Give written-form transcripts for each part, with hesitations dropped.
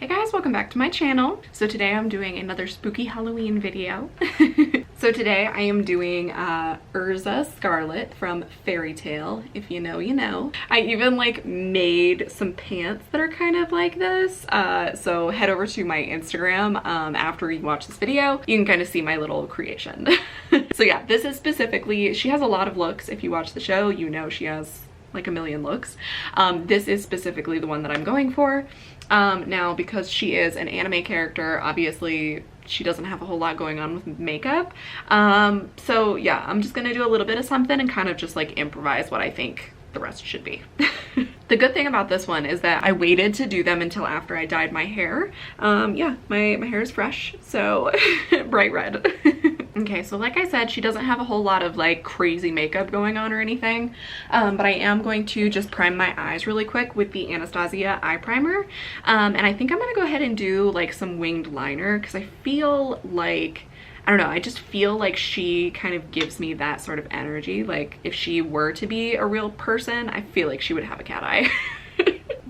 Hey guys, welcome back to my channel. So today I'm doing another spooky Halloween video. So today I am doing Erza Scarlet from Fairytail. If you know, you know. I even like made some pants that are kind of like this. So head over to my Instagram after you watch this video. You can kind of see my little creation. So yeah, this is specifically, she has a lot of looks. If you watch the show, you know she has like a million looks. This is specifically the one that I'm going for. Now, because she is an anime character, obviously she doesn't have a whole lot going on with makeup. So yeah, I'm just gonna do a little bit of something and kind of just like improvise what I think the rest should be. The good thing about this one is that I waited to do them until after I dyed my hair. Yeah, my hair is fresh, so bright red. Okay, so like I said, she doesn't have a whole lot of like crazy makeup going on or anything, but I am going to just prime my eyes really quick with the Anastasia eye primer. And I think I'm gonna go ahead and do like some winged liner because I feel like, I don't know, I just feel like she kind of gives me that sort of energy. Like if she were to be a real person, I feel like she would have a cat eye.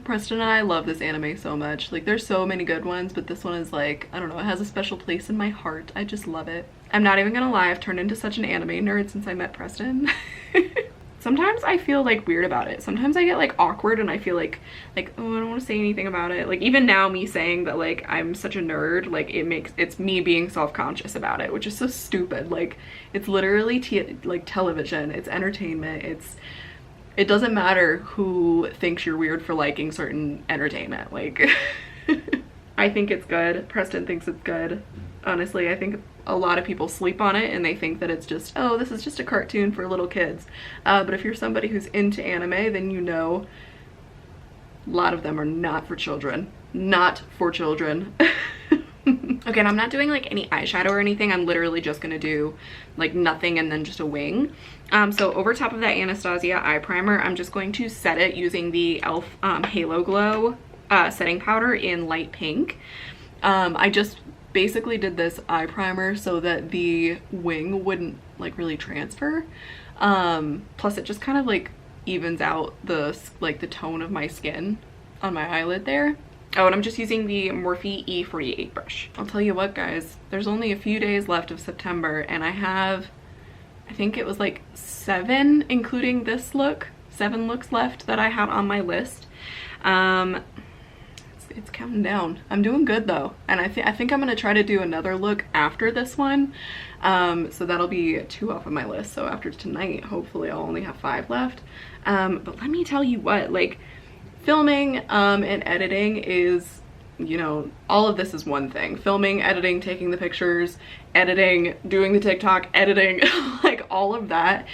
Preston and I love this anime so much. Like there's so many good ones, but this one is like, I don't know, it has a special place in my heart. I just love it. I'm not even gonna lie, I've turned into such an anime nerd since I met Preston. Sometimes I feel like weird about it. Sometimes I get like awkward and I feel like oh, I don't want to say anything about it. Like even now me saying that like I'm such a nerd, like it's me being self-conscious about it, which is so stupid. Like it's literally like television, it's entertainment, it doesn't matter who thinks you're weird for liking certain entertainment. Like I think it's good, Preston thinks it's good. Honestly, I think a lot of people sleep on it and they think that it's just, oh, this is just a cartoon for little kids. But if you're somebody who's into anime, then you know a lot of them are not for children. Not for children. Okay, and I'm not doing like any eyeshadow or anything. I'm literally just gonna do like nothing and then just a wing. So over top of that Anastasia eye primer, I'm just going to set it using the e.l.f. Halo Glow setting powder in light pink. I just basically did this eye primer so that the wing wouldn't like really transfer. Plus it just kind of like evens out the tone of my skin on my eyelid there. Oh, and I'm just using the Morphe E48 brush. I'll tell you what guys, there's only a few days left of September and I have, I think it was like 7, including this look, 7 looks left that I had on my list. It's counting down. I'm doing good though, and I think I'm gonna try to do another look after this one, so that'll be 2 off of my list. So after tonight, hopefully I'll only have 5 left. But let me tell you what, like filming and editing is, you know, all of this is one thing. Filming, editing, taking the pictures, editing, doing the TikTok, editing, like all of that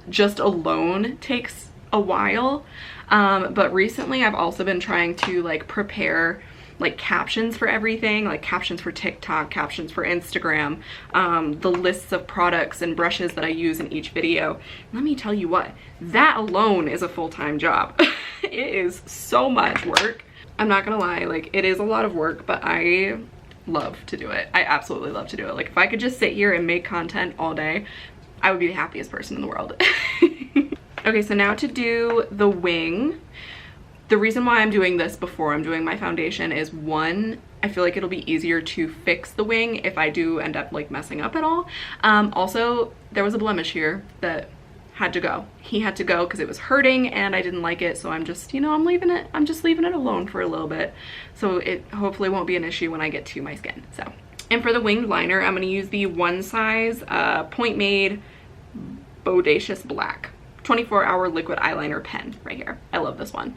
just alone takes a while. But recently I've also been trying to like prepare like captions for everything, like captions for TikTok, captions for Instagram, the lists of products and brushes that I use in each video. Let me tell you what, that alone is a full-time job. It is so much work. I'm not gonna lie, like it is a lot of work, but I love to do it. I absolutely love to do it. Like if I could just sit here and make content all day, I would be the happiest person in the world. Okay, so now to do the wing. The reason why I'm doing this before I'm doing my foundation is, one, I feel like it'll be easier to fix the wing if I do end up like messing up at all. Also, there was a blemish here that had to go. He had to go because it was hurting and I didn't like it, so I'm just, you know, I'm just leaving it alone for a little bit. So it hopefully won't be an issue when I get to my skin, so. And for the winged liner, I'm gonna use the One Size Point Made Bodacious Black 24-hour liquid eyeliner pen right here. I love this one.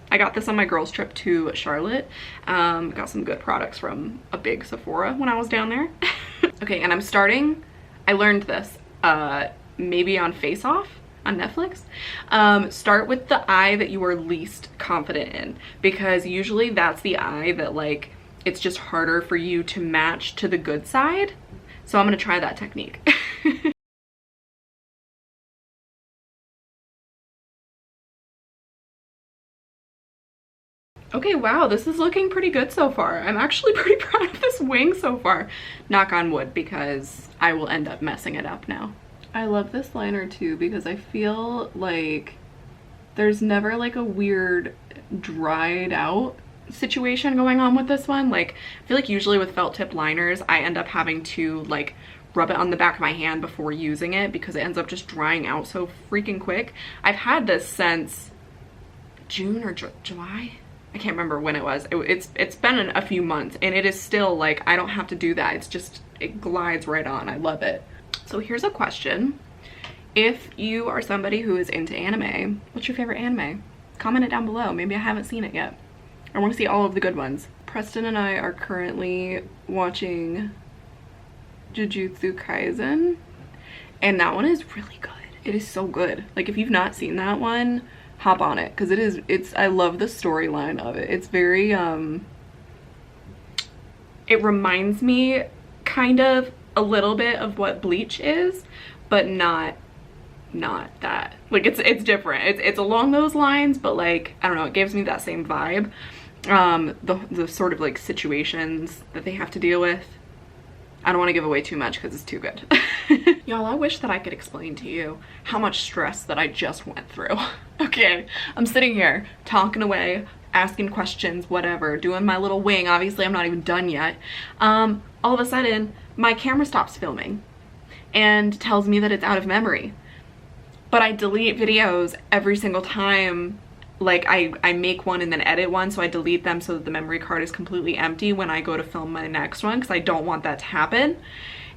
I got this on my girls trip to Charlotte. Got some good products from a big Sephora when I was down there. Okay, and I'm starting, I learned this maybe on Face Off on Netflix. Start with the eye that you are least confident in, because usually that's the eye that like it's just harder for you to match to the good side. So I'm gonna try that technique. Okay, wow, this is looking pretty good so far. I'm actually pretty proud of this wing so far. Knock on wood, because I will end up messing it up now. I love this liner too because I feel like there's never like a weird dried out situation going on with this one. Like, I feel like usually with felt tip liners, I end up having to like rub it on the back of my hand before using it because it ends up just drying out so freaking quick. I've had this since June or July. I can't remember when it was. It's been a few months and it is still like, I don't have to do that. It's just, it glides right on. I love it. So here's a question. If you are somebody who is into anime, what's your favorite anime? Comment it down below. Maybe I haven't seen it yet. I want to see all of the good ones. Preston and I are currently watching Jujutsu Kaisen, and that one is really good. It is so good. Like, if you've not seen that one, hop on it, because I love the storyline of it. It's very it reminds me kind of a little bit of what Bleach is, but not that. Like, it's different. It's along those lines, but like, I don't know, it gives me that same vibe. The sort of like situations that they have to deal with. I don't want to give away too much because it's too good. Y'all, I wish that I could explain to you how much stress that I just went through. Okay, I'm sitting here talking away, asking questions, whatever, doing my little wing. Obviously, I'm not even done yet. All of a sudden, my camera stops filming and tells me that it's out of memory. But I delete videos every single time. Like, I make one and then edit one, so I delete them so that the memory card is completely empty when I go to film my next one, because I don't want that to happen.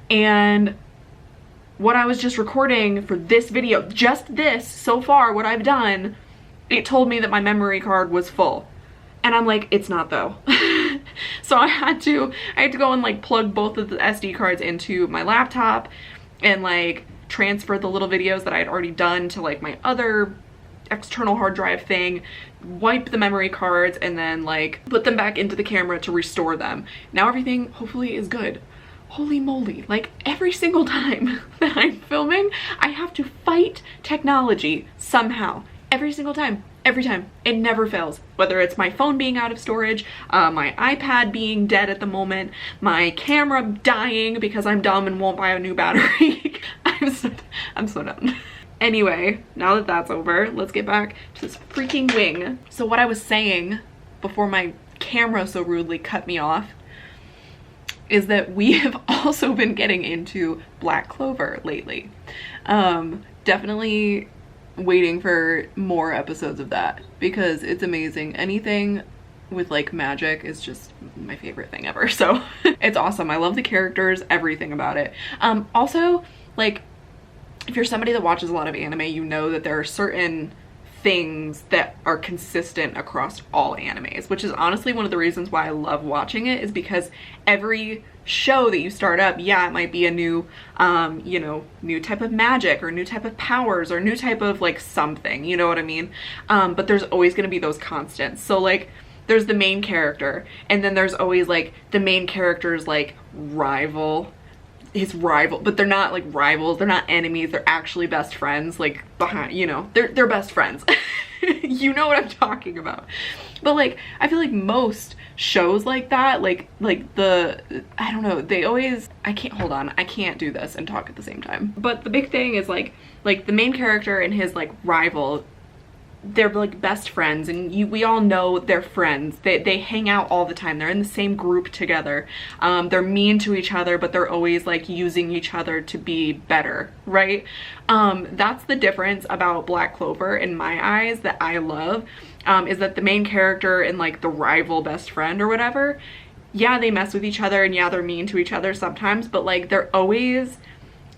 And what I was just recording for this video, just this, so far, what I've done, it told me that my memory card was full. And I'm like, it's not though. So I had to go and like plug both of the SD cards into my laptop and like transfer the little videos that I had already done to like my other external hard drive thing, wipe the memory cards, and then like put them back into the camera to restore them. Now everything hopefully is good. Holy moly, like every single time that I'm filming, I have to fight technology somehow. Every single time. Every time. It never fails. Whether it's my phone being out of storage, my iPad being dead at the moment, my camera dying because I'm dumb and won't buy a new battery. I'm so done. Anyway, now that that's over, let's get back to this freaking wing. So what I was saying before my camera so rudely cut me off is that we have also been getting into black clover lately. Definitely waiting for more episodes of that because it's amazing. Anything with like magic is just my favorite thing ever. So it's awesome. I love the characters, everything about it. Also, like, if you're somebody that watches a lot of anime, you know that there are certain things that are consistent across all animes, which is honestly one of the reasons why I love watching it, is because every show that you start up, yeah, it might be a new, you know, new type of magic or new type of powers or new type of like something, you know what I mean? But there's always going to be those constants. So like, there's the main character, and then there's always like the main character's like his rival, but they're not like rivals, they're not enemies, they're actually best friends, like behind, you know, they're best friends. You know what I'm talking about. But like, I feel like most shows like that, like the, I don't know, they always, I can't do this and talk at the same time. But the big thing is like the main character and his like rival, they're like best friends, and we all know they're friends. They hang out all the time. They're in the same group together. They're mean to each other, but they're always like using each other to be better, right? That's the difference about Black Clover in my eyes that I love, is that the main character and like the rival best friend or whatever, yeah, they mess with each other and yeah, they're mean to each other sometimes, but like there's always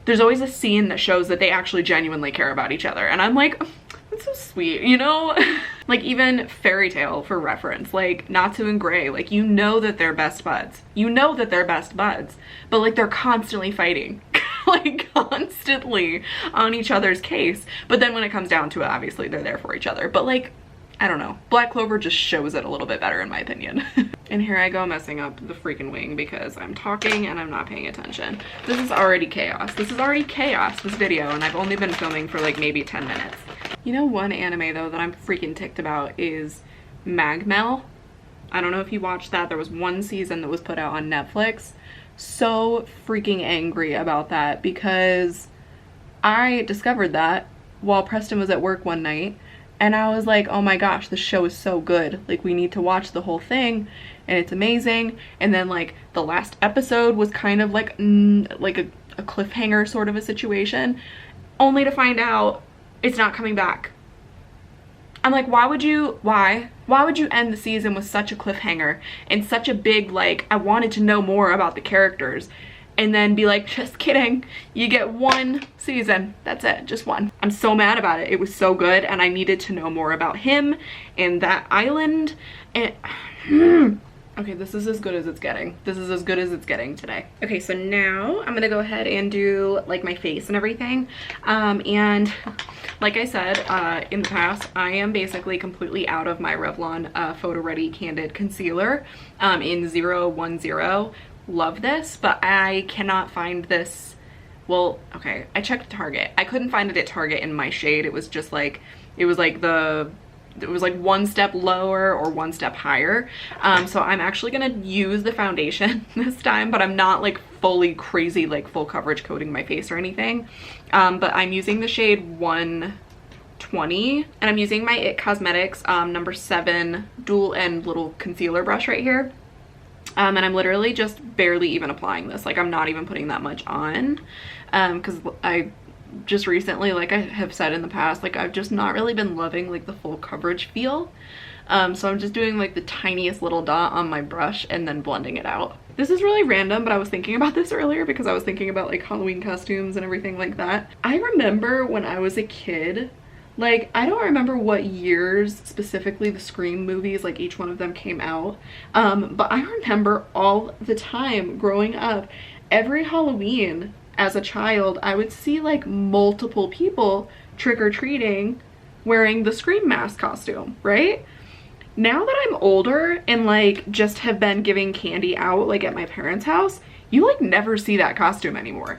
a scene that shows that they actually genuinely care about each other. And I'm like, that's so sweet, you know? Like even Fairytail, for reference, like Natsu and Grey, like you know that they're best buds. You know that they're best buds, but like they're constantly fighting. Like constantly on each other's case. But then when it comes down to it, obviously they're there for each other. But like, I don't know. Black Clover just shows it a little bit better in my opinion. And here I go messing up the freaking wing because I'm talking and I'm not paying attention. This is already chaos. This is already chaos, this video, and I've only been filming for like maybe 10 minutes. You know, one anime though that I'm freaking ticked about is Magmel. I don't know if you watched that. There was one season that was put out on Netflix. So freaking angry about that because I discovered that while Preston was at work one night, And I was like, oh my gosh, this show is so good. Like, we need to watch the whole thing, and it's amazing. And then like the last episode was kind of like a cliffhanger sort of a situation, only to find out it's not coming back. I'm like, why would you end the season with such a cliffhanger and such a big, like, I wanted to know more about the characters, and then be like, just kidding, you get one season, that's it, just one. I'm so mad about it. It was so good, and I needed to know more about him and that island, and okay, this is as good as it's getting. This is as good as it's getting today. Okay, so now I'm gonna go ahead and do like my face and everything. And like I said, in the past, I am basically completely out of my Revlon PhotoReady Candid Concealer in 010. Love this, but I cannot find this. Well, okay, I checked Target. I couldn't find it at Target in my shade. It was just like, it was like one step lower or one step higher. So I'm actually gonna use the foundation this time, but I'm not like fully crazy, like full coverage coating my face or anything. But I'm using the shade 120, and I'm using my IT Cosmetics number 7 dual end little concealer brush right here. And I'm literally just barely even applying this. Like, I'm not even putting that much on, because I just recently, like I have said in the past, like I've just not really been loving like the full coverage feel. So I'm just doing like the tiniest little dot on my brush and then blending it out. This is really random, but I was thinking about this earlier because I was thinking about like Halloween costumes and everything like that. I remember when I was a kid, like I don't remember what years specifically the Scream movies, like each one of them came out, but I remember all the time growing up, every Halloween as a child, I would see like multiple people trick-or-treating wearing the Scream mask costume, right? Now that I'm older and like just have been giving candy out like at my parents' house, you like never see that costume anymore.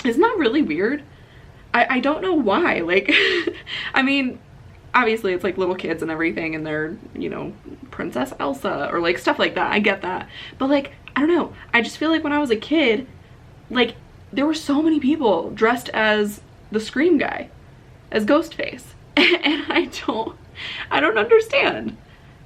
Isn't that really weird? I don't know why. Like, I mean, obviously it's like little kids and everything and they're, you know, Princess Elsa or like stuff like that. I get that. But like, I don't know. I just feel like when I was a kid, like there were so many people dressed as the Scream guy, as Ghostface. And I don't understand.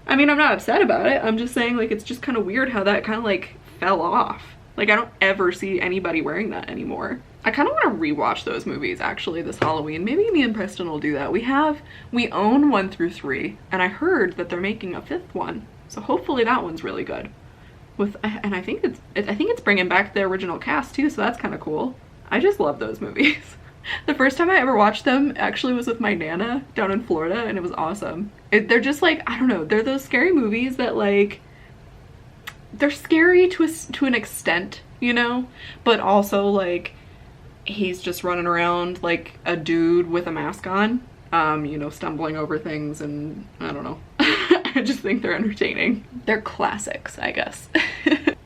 I mean, I'm not upset about it. I'm just saying like, it's just kind of weird how that kind of like fell off. Like I don't ever see anybody wearing that anymore. I kind of want to rewatch those movies actually this Halloween. Maybe me and Preston will do that. We own 1 through 3, and I heard that they're making a 5th one. So hopefully that one's really good. And I think it's bringing back the original cast too, so that's kind of cool. I just love those movies. The first time I ever watched them actually was with my Nana down in Florida, and it was awesome. They're just like, I don't know, they're those scary movies that like, they're scary to an extent, you know, but also like he's just running around like a dude with a mask on, you know, stumbling over things, and I don't know. I just think they're entertaining. They're classics, I guess.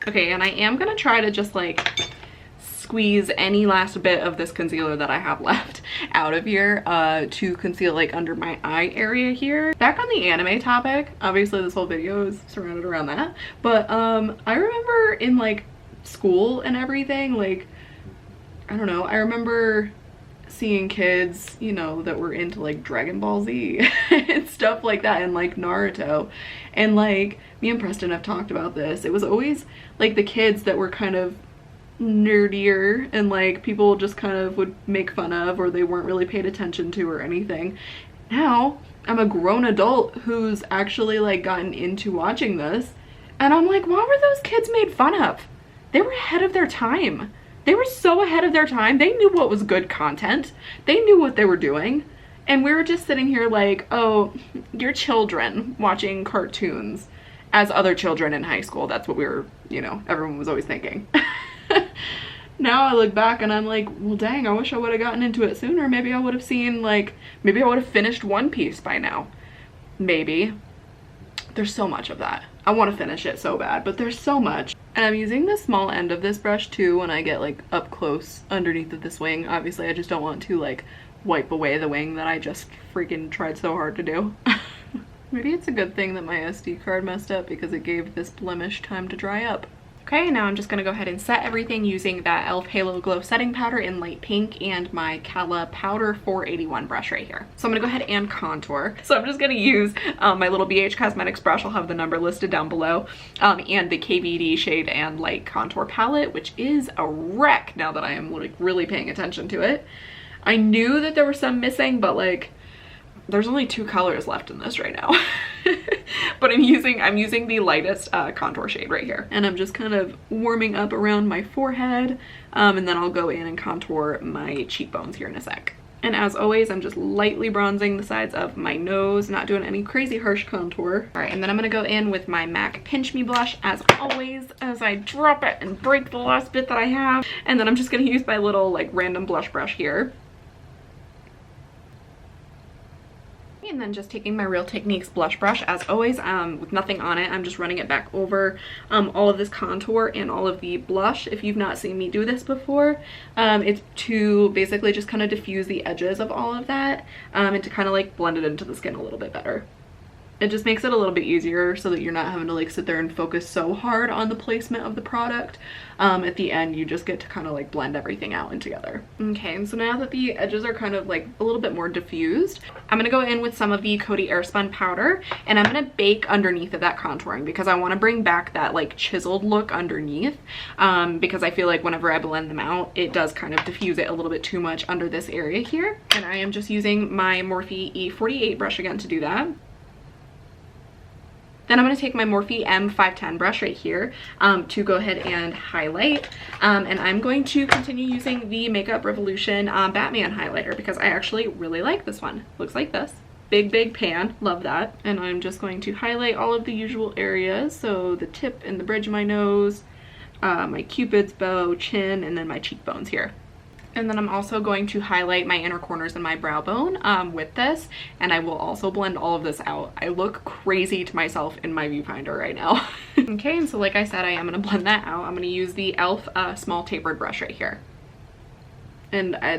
Okay, and I am gonna try to just like squeeze any last bit of this concealer that I have left out of here to conceal like under my eye area here. Back on the anime topic, obviously this whole video is surrounded around that, but I remember in like school and everything, like I don't know, I remember seeing kids, you know, that were into like Dragon Ball Z and stuff like that, and like Naruto, and like me and Preston have talked about this. It was always like the kids that were kind of nerdier and like people just kind of would make fun of, or they weren't really paid attention to or anything. Now I'm a grown adult who's actually like gotten into watching this, and I'm like, why were those kids made fun of? They were ahead of their time. They were so ahead of their time. They knew what was good content. They knew what they were doing. And we were just sitting here like, oh, you're children watching cartoons as other children in high school. That's what we were, you know, everyone was always thinking. Now I look back and I'm like, well, dang, I wish I would have gotten into it sooner. Maybe I would have seen like, maybe I would have finished One Piece by now. Maybe. There's so much of that. I want to finish it so bad, but there's so much. And I'm using the small end of this brush too when I get like up close underneath of this wing. Obviously I just don't want to like wipe away the wing that I just freaking tried so hard to do. Maybe it's a good thing that my SD card messed up because it gave this blemish time to dry up. Okay, now I'm just gonna go ahead and set everything using that e.l.f. Halo Glow setting powder in light pink and my Cala powder 481 brush right here. So I'm gonna go ahead and contour. So I'm just gonna use my little BH Cosmetics brush. I'll have the number listed down below, and the KVD Shade and Light Contour Palette, which is a wreck now that I am like really paying attention to it. I knew that there were some missing, but like there's only 2 colors left in this right now. But I'm using the lightest contour shade right here, and I'm just kind of warming up around my forehead, and then I'll go in and contour my cheekbones here in a sec. And as always, I'm just lightly bronzing the sides of my nose, not doing any crazy harsh contour. All right, and then I'm gonna go in with my MAC Pinch Me blush as always, as I drop it and break the last bit that I have. And then I'm just gonna use my little like random blush brush here. And then just taking my Real Techniques blush brush as always, with nothing on it, I'm just running it back over all of this contour and all of the blush. If you've not seen me do this before, it's to basically just kind of diffuse the edges of all of that, and to kind of like blend it into the skin a little bit better. It just makes it a little bit easier so that you're not having to like sit there and focus so hard on the placement of the product. At the end, you just get to kind of like blend everything out and together. Okay, and so now that the edges are kind of like a little bit more diffused, I'm gonna go in with some of the Coty Airspun powder, and I'm gonna bake underneath of that contouring because I wanna bring back that like chiseled look underneath, because I feel like whenever I blend them out, it does kind of diffuse it a little bit too much under this area here. And I am just using my Morphe E48 brush again to do that. Then I'm going to take my Morphe M510 brush right here to go ahead and highlight. And I'm going to continue using the Makeup Revolution Batman highlighter because I actually really like this one. Looks like this. Big pan, love that. And I'm just going to highlight all of the usual areas. So the tip and the bridge of my nose, my cupid's bow, chin, and then my cheekbones here. And then I'm also going to highlight my inner corners and my brow bone with this, and I will also blend all of this out. I look crazy to myself in my viewfinder right now. Okay, and so like I said, I am going to blend that out. I'm going to use the e.l.f. Small Tapered brush right here. And I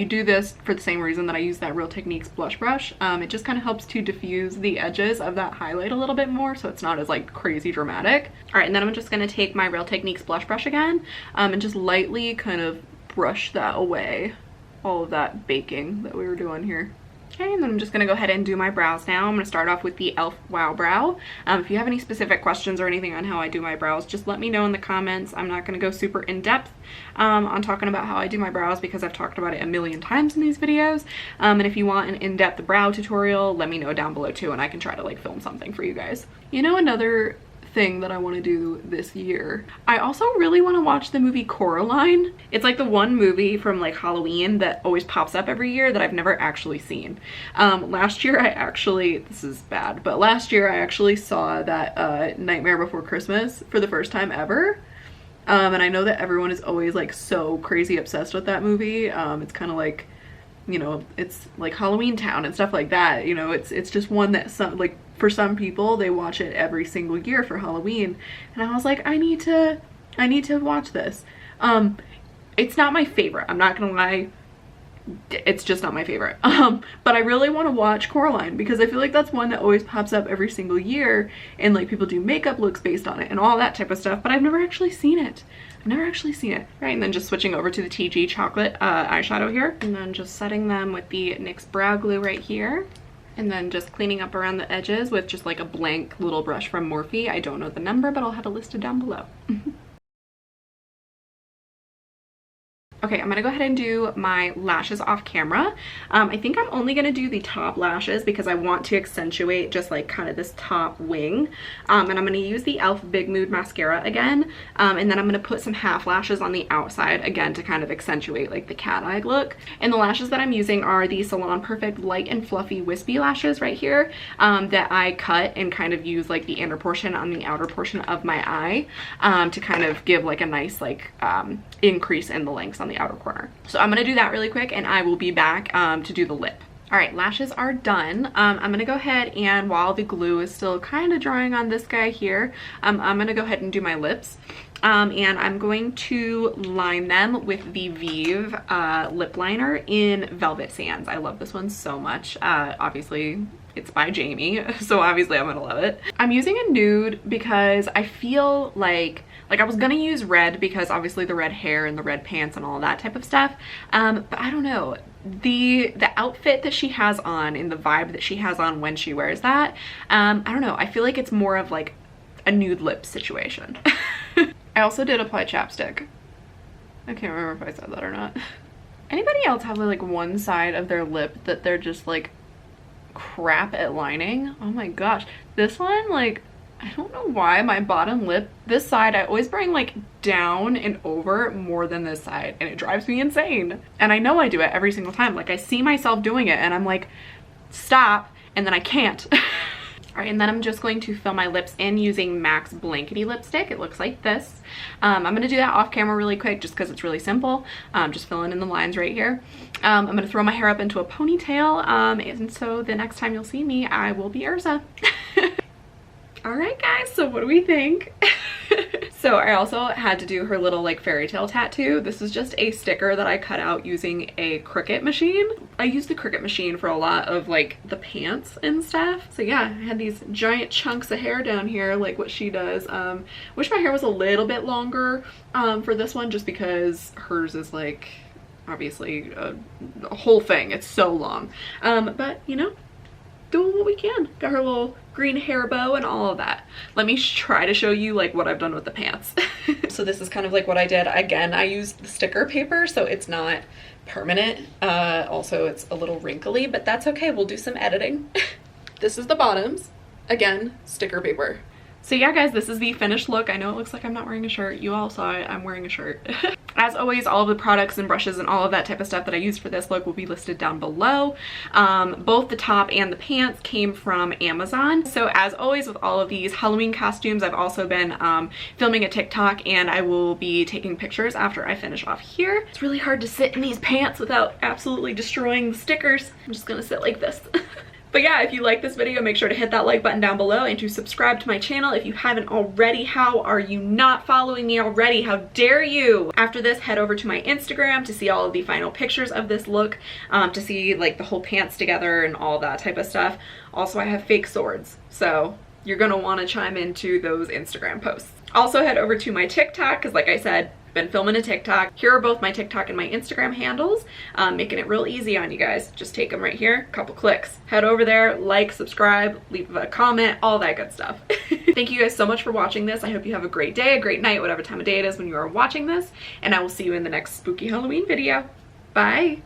do this for the same reason that I use that Real Techniques blush brush. It just kind of helps to diffuse the edges of that highlight a little bit more so it's not as like crazy dramatic. All right, and then I'm just going to take my Real Techniques blush brush again and just lightly kind of brush that away, all of that baking that we were doing here. Okay, and then I'm just gonna go ahead and do my brows now. I'm gonna start off with the e.l.f. Wow Brow. If you have any specific questions or anything on how I do my brows, just let me know in the comments. I'm not gonna go super in depth on talking about how I do my brows because I've talked about it a million times in these videos. And if you want an in-depth brow tutorial, let me know down below too, and I can try to like film something for you guys. You know, another thing that I want to do this year, I also really want to watch the movie Coraline. It's like the one movie from like Halloween that always pops up every year that I've never actually seen. Last year this is bad, but last year I actually saw that Nightmare Before Christmas for the first time ever. And I know that everyone is always like so crazy obsessed with that movie. It's kind of like, you know, it's like Halloween Town and stuff like that. You know, it's just one that like for some people they watch it every single year for Halloween, and I was like, I need to watch this. It's not my favorite, I'm not gonna lie, it's just not my favorite. But I really want to watch Coraline because I feel like that's one that always pops up every single year, and like people do makeup looks based on it and all that type of stuff, but I've never actually seen it. Right, and then just switching over to the TIGI chocolate eyeshadow here, and then just setting them with the NYX Brow Glue right here. And then just cleaning up around the edges with just like a blank little brush from Morphe. I don't know the number, but I'll have it listed down below. Okay, I'm gonna go ahead and do my lashes off camera. I think I'm only gonna do the top lashes because I want to accentuate just like kind of this top wing. And I'm gonna use the e.l.f. Big Mood mascara again. And then I'm gonna put some half lashes on the outside again to kind of accentuate like the cat-eye look. And the lashes that I'm using are the Salon Perfect Light and Fluffy Wispie lashes right here, that I cut and kind of use like the inner portion on the outer portion of my eye, to kind of give like a nice like increase in the lengths on the outer corner. So I'm gonna do that really quick and I will be back to do the lip. All right, lashes are done. I'm gonna go ahead and while the glue is still kind of drying on this guy here, I'm gonna go ahead and do my lips. And I'm going to line them with the Vieve lip liner in Velvet Sands. I love this one so much. Obviously It's by Jamie, so obviously I'm gonna love it. I'm using a nude because I feel like I was gonna use red because obviously the red hair and the red pants and all that type of stuff. But I don't know. The outfit that she has on and the vibe that she has on when she wears that, I don't know. I feel like it's more of like a nude lip situation. I also did apply chapstick. I can't remember if I said that or not. Anybody else have like one side of their lip that they're just like crap at lining? Oh my gosh. This one, like, I don't know why my bottom lip, this side, I always bring like down and over more than this side, and it drives me insane. And I know I do it every single time. Like, I see myself doing it and I'm like, stop, and then I can't. All right, and then I'm just going to fill my lips in using MAC's Blankety Lipstick. It looks like this. I'm gonna do that off camera really quick just because it's really simple. Just filling in the lines right here. I'm gonna throw my hair up into a ponytail, and so the next time you'll see me, I will be Erza. All right, guys, so what do we think? So I also had to do her little like Fairytail tattoo. This is just a sticker that I cut out using a Cricut machine. I use the Cricut machine for a lot of like the pants and stuff. So yeah, I had these giant chunks of hair down here like what she does. Wish my hair was a little bit longer for this one just because hers is like obviously a whole thing. It's so long. But you know, doing what we can. Got her little green hair bow and all of that. Let me try to show you like what I've done with the pants. So this is kind of like what I did. Again, I used the sticker paper, so it's not permanent. Also, it's a little wrinkly, but that's okay. We'll do some editing. This is the bottoms. Again, sticker paper. So yeah, guys, this is the finished look. I know it looks like I'm not wearing a shirt. You all saw it. I'm wearing a shirt. As always, all of the products and brushes and all of that type of stuff that I used for this look will be listed down below. Both the top and the pants came from Amazon. So as always with all of these Halloween costumes, I've also been filming a TikTok, and I will be taking pictures after I finish off here. It's really hard to sit in these pants without absolutely destroying the stickers. I'm just gonna sit like this. But yeah, if you like this video, make sure to hit that like button down below and to subscribe to my channel if you haven't already. How are you not following me already? How dare you? After this, head over to my Instagram to see all of the final pictures of this look, to see like the whole pants together and all that type of stuff. Also, I have fake swords, so you're gonna want to chime into those Instagram posts. Also, head over to my TikTok because, like I said, been filming a TikTok. Here are both my TikTok and my Instagram handles, making it real easy on you guys. Just take them right here, couple clicks. Head over there, like, subscribe, leave a comment, all that good stuff. Thank you guys so much for watching this. I hope you have a great day, a great night, whatever time of day it is when you are watching this, and I will see you in the next spooky Halloween video. Bye!